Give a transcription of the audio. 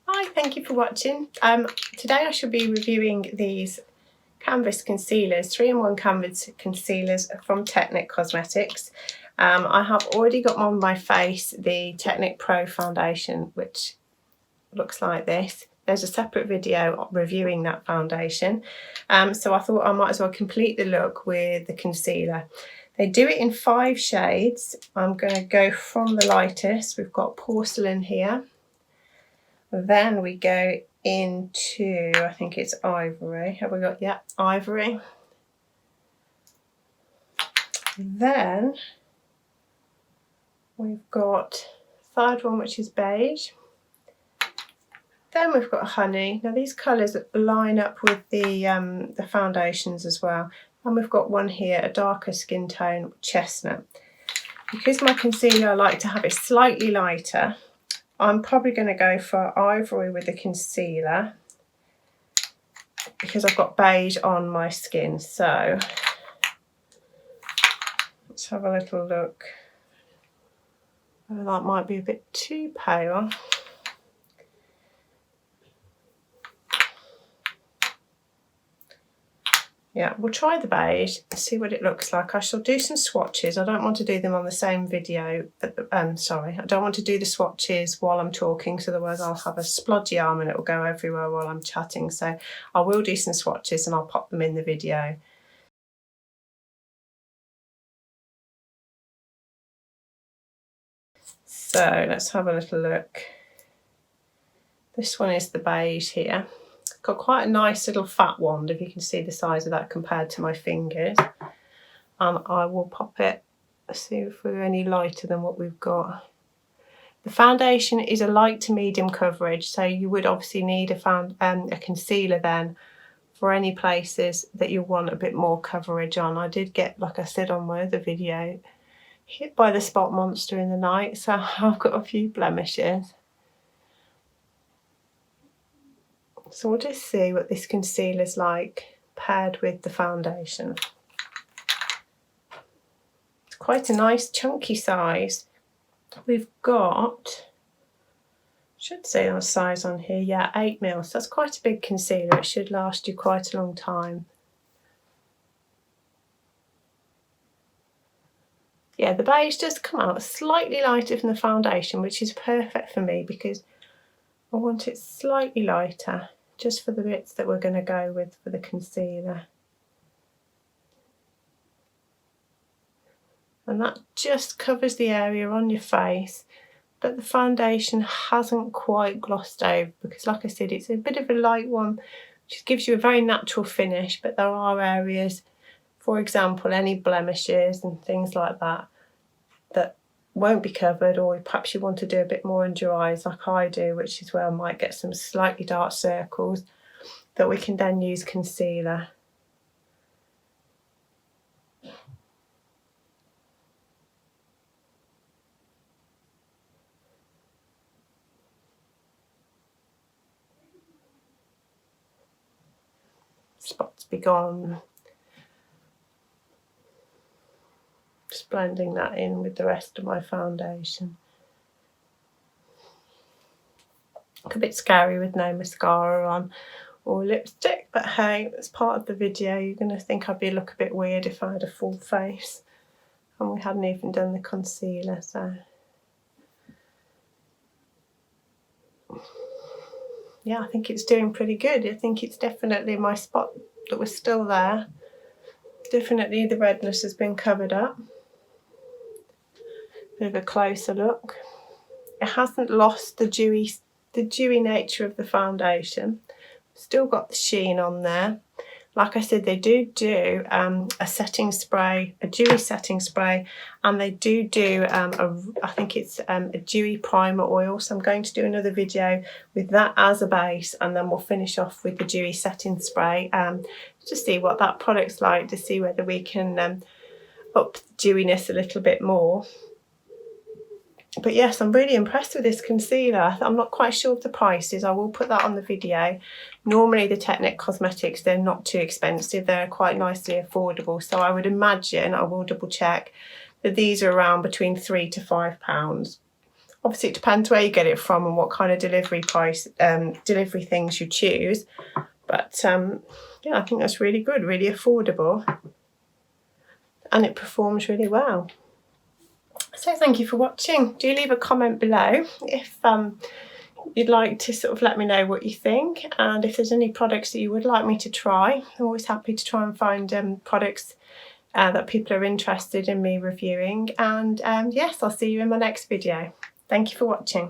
Hi, thank you for watching. Today I shall be reviewing these canvas concealers, 3-in-1 canvas concealers from Technic Cosmetics. I have already got on my face the Technic Pro foundation, which looks like this. There's a separate video reviewing that foundation. So I thought I might as well complete the look with the concealer. They do it in 5 shades. I'm going to go from the lightest. We've got Porcelain here. Then we go into, I think it's Ivory. Have we got, yeah, Ivory. Then we've got third one, which is Beige. Then we've got Honey. Now these colours line up with the foundations as well. And we've got one here, a darker skin tone, Chestnut. Because my concealer, I like to have it slightly lighter, I'm probably going to go for Ivory with the concealer because I've got beige on my skin. So let's have a little look. Oh, that might be a bit too pale. Yeah, we'll try the beige and see what it looks like. I shall do some swatches. I don't want to do them on the same video. Sorry, I don't want to do the swatches while I'm talking, so otherwise I'll have a splodgy arm and it will go everywhere while I'm chatting. So I will do some swatches and I'll pop them in the video. So let's have a little look. This one is the beige here. Got quite a nice little fat wand, if you can see the size of that compared to my fingers. And I will pop it, see if we're any lighter than what we've got. The foundation is a light to medium coverage, so you would obviously need a concealer then for any places that you want a bit more coverage on. I did get, like I said on my other video, hit by the spot monster in the night, so I've got a few blemishes. So we'll just see what this concealer's like paired with the foundation. It's quite a nice chunky size. We've got, should say our size on here, yeah, 8mm. So that's quite a big concealer. It should last you quite a long time. Yeah, the beige does come out slightly lighter than the foundation, which is perfect for me because I want it slightly lighter, just for the bits that we're going to go with for the concealer. And that just covers the area on your face, but the foundation hasn't quite glossed over because, like I said, it's a bit of a light one, which gives you a very natural finish, but there are areas, for example, any blemishes and things like that, that won't be covered, or perhaps you want to do a bit more under your eyes like I do, which is where I might get some slightly dark circles that we can then use concealer. Spots be gone. Just blending that in with the rest of my foundation. A bit scary with no mascara on or lipstick, but hey, it's part of the video. You're going to think I'd look a bit weird if I had a full face and we hadn't even done the concealer. So yeah, I think it's doing pretty good. I think it's definitely my spot that was still there. Definitely the redness has been covered up. Bit of a closer look. It hasn't lost the dewy nature of the foundation. Still got the sheen on there. Like I said, they do a setting spray, a dewy setting spray, and they do I think it's a dewy primer oil. So I'm going to do another video with that as a base, and then we'll finish off with the dewy setting spray to see what that product's like, to see whether we can up the dewiness a little bit more. But yes, I'm really impressed with this concealer. I'm not quite sure of the prices. I will put that on the video. Normally the Technic Cosmetics, they're not too expensive. They're quite nicely affordable. So I would imagine, I will double check, that these are around between £3 to £5. Obviously it depends where you get it from and what kind of delivery things you choose, but yeah, I think that's really good, really affordable, and it performs really well. So thank you for watching. Do leave a comment below if you'd like to sort of let me know what you think, and if there's any products that you would like me to try. I'm always happy to try and find products that people are interested in me reviewing, and yes, I'll see you in my next video. Thank you for watching.